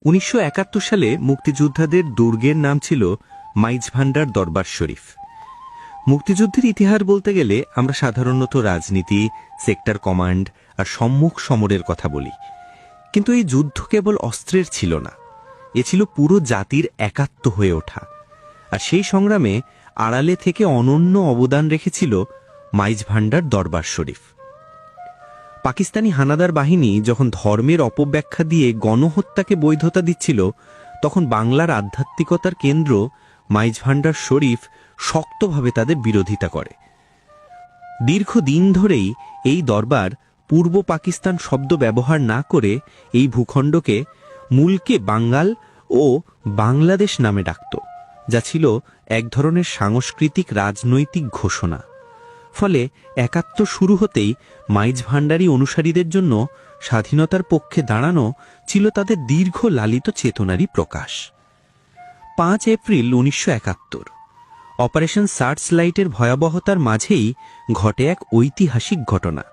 1971 সালে মুক্তিযোদ্ধাদের দুর্গের নাম ছিল মাইজভান্ডার দরবার শরীফ। মুক্তিযুদ্ধের ইতিহাস বলতে গেলে আমরা সাধারণত রাজনীতি, সেক্টর কমান্ড আর সম্মুখ সমরের কথা বলি, কিন্তু এই যুদ্ধ কেবল অস্ত্রের ছিল না, এ ছিল পুরো জাতির একাত্ম হয়ে ওঠা। আর সেই সংগ্রামে আড়ালে থেকে অনন্য অবদান রেখেছিল মাইজভান্ডার দরবার শরীফ। পাকিস্তানি হানাদার বাহিনী যখন ধর্মের অপব্যাখ্যা দিয়ে গণহত্যাকে বৈধতা দিচ্ছিল, তখন বাংলার আধ্যাত্মিকতার কেন্দ্র মাইজভান্ডার শরীফ শক্তভাবে তাদের বিরোধিতা করে। দীর্ঘদিন ধরেই এই দরবার পূর্ব পাকিস্তান শব্দ ব্যবহার না করে এই ভূখণ্ডকে মুলকে বাঙ্গাল ও বাংলাদেশ নামে ডাকত, যা ছিল এক ধরনের সাংস্কৃতিক রাজনৈতিক ঘোষণা। ফলে 71 শুরু হতেই মাইজভান্ডারী অনুসারীদের জন্য স্বাধীনতার পক্ষে দাঁড়ানো ছিল তাদের দীর্ঘ লালিত চেতনারই প্রকাশ। 5 এপ্রিল 1971 অপারেশন সার্চ লাইটের ভয়াবহতার মাঝেই ঘটে এক ঐতিহাসিক ঘটনা।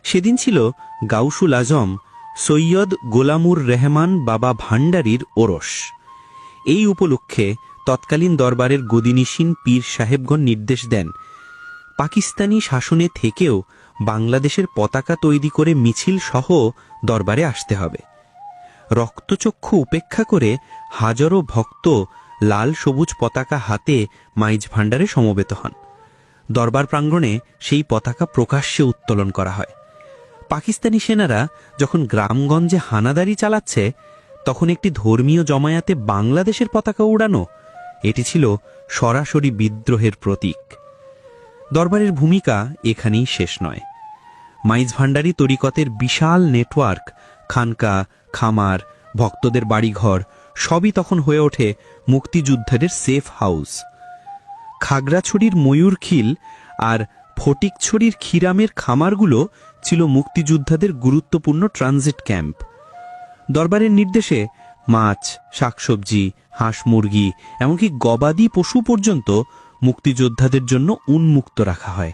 সেদিন ছিল গাউসুল আজম সৈয়দ গোলামুর রহমান বাবা ভান্ডারীর ওরস। এই উপলক্ষে তৎকালীন দরবারের গদিনিসীন পীর সাহেবগণ নির্দেশ দেন, পাকিস্তানি শাসনে থেকেও বাংলাদেশের পতাকা তৈরি করে মিছিল সহ দরবারে আসতে হবে। রক্তচক্ষু উপেক্ষা করে হাজারো ভক্ত লাল সবুজ পতাকা হাতে মাইজভান্ডারে সমবেত হন। দরবার প্রাঙ্গণে সেই পতাকা প্রকাশ্যে উত্তোলন করা হয়। পাকিস্তানি সেনারা যখন গ্রামগঞ্জে হানাদারি চালাচ্ছে, তখন একটি ধর্মীয় জমায়েতে বাংলাদেশের পতাকা উড়ানো, এটি ছিল সরাসরি বিদ্রোহের প্রতীক। দরবারের ভূমিকা এখানেই শেষ নয়। মাইজভান্ডারী তরিকতের বিশাল নেটওয়ার্ক, খানকা, খামার, ভক্তদের বাড়িঘর সবই তখন হয়ে ওঠে মুক্তিযুদ্ধের সেফ হাউস। খাগড়াছড়ির ময়ূরখিল আর ফটিকছড়ির খিরামের খামারগুলো ছিল মুক্তিযোদ্ধাদের গুরুত্বপূর্ণ ট্রানজিট ক্যাম্প। দরবারের নির্দেশে মাছ, শাকসবজি, হাঁস মুরগি, এমনকি গবাদি পশু পর্যন্ত মুক্তিযোদ্ধাদের জন্য উন্মুক্ত রাখা হয়।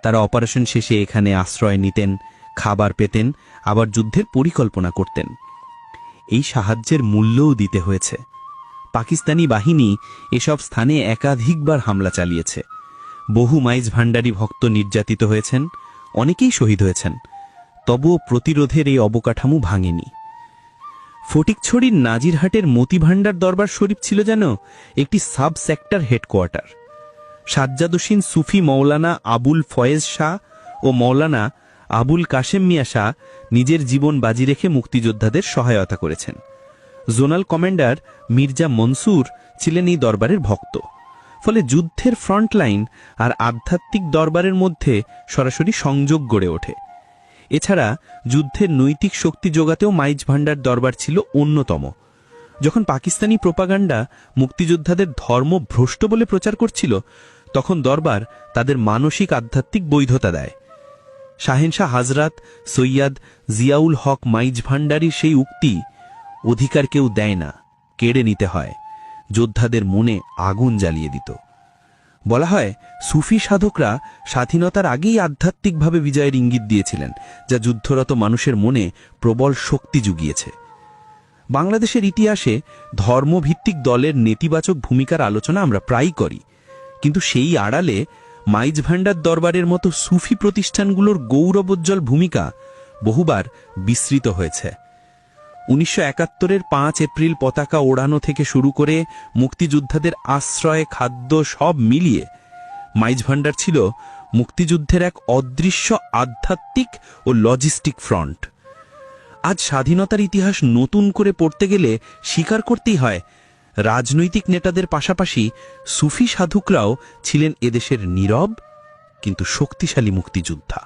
তারা অপারেশন শেষে এখানে আশ্রয় নিতেন, খাবার পেতেন, আবার যুদ্ধের পরিকল্পনা করতেন। এই সাহায্যের মূল্যও দিতে হয়েছে। পাকিস্তানি বাহিনী এসব স্থানে একাধিকবার হামলা চালিয়েছে। বহু মাইজভান্ডারী ভক্ত নির্যাতিত হয়েছেন, অনেকেই শহীদ হয়েছেন। তবুও প্রতিরোধের এই অবকাঠামো ভাঙেনি। ফটিকছড়ির নাজিরহাটের মতিভান্ডার দরবার শরীফ ছিল যেন একটি সাব সেক্টর হেডকোয়ার্টার। সাজ্জাদুসীন সুফি মৌলানা আবুল ফয়েজ শাহ ও মৌলানা আবুল কাশেম মিয়া শাহ নিজের জীবন বাজি রেখে মুক্তিযোদ্ধাদের সহায়তা করেছেন। জোনাল কমান্ডার মির্জা মনসুর ছিলেন এই দরবারের ভক্ত। ফলে যুদ্ধের ফ্রন্টলাইন আর আধ্যাত্মিক দরবারের মধ্যে সরাসরি সংযোগ গড়ে ওঠে। এছাড়া যুদ্ধের নৈতিক শক্তি যোগাতেও মাইজভান্ডার দরবার ছিল অন্যতম। যখন পাকিস্তানি প্রোপাগান্ডা মুক্তিযোদ্ধাদের ধর্ম ভ্রষ্ট বলে প্রচার করছিল, তখন দরবার তাদের মানসিক আধ্যাত্মিক বৈধতা দেয়। শাহেনশাহ হাজরাত সৈয়দ জিয়াউল হক মাইজভান্ডারীর সেই উক্তি, অধিকার কেউ দেয় না, কেড়ে নিতে হয়, যোদ্ধাদের মনে আগুন জ্বালিয়ে দিত। বলা হয়, সুফি সাধকরা স্বাধীনতার আগেই আধ্যাত্মিকভাবে বিজয়ের ইঙ্গিত দিয়েছিলেন, যা যুদ্ধরত মানুষের মনে প্রবল শক্তি জুগিয়েছে। বাংলাদেশের ইতিহাসে ধর্মভিত্তিক দলের নেতিবাচক ভূমিকার আলোচনা আমরা প্রায়ই করি, কিন্তু সেই আড়ালে মাইজভান্ডার দরবারের মতো সুফি প্রতিষ্ঠানগুলোর গৌরবোজ্জ্বল ভূমিকা বহুবার বিস্মৃত হয়েছে। 1971 5 এপ্রিল পতাকা ওড়ানো থেকে শুরু করে মুক্তিযোদ্ধাদের আশ্রয়, খাদ্য সব মিলিয়ে মাইজভান্ডার ছিল মুক্তিযুদ্ধের এক অদৃশ্য আধ্যাত্মিক ও লজিস্টিক ফ্রন্ট। আজ স্বাধীনতার ইতিহাস নতুন করে পড়তে গেলে স্বীকার করতেই হয়, রাজনৈতিক নেতাদের পাশাপাশি সুফি সাধকরাও ছিলেন এদেশের নীরব কিন্তু শক্তিশালী মুক্তিযোদ্ধা।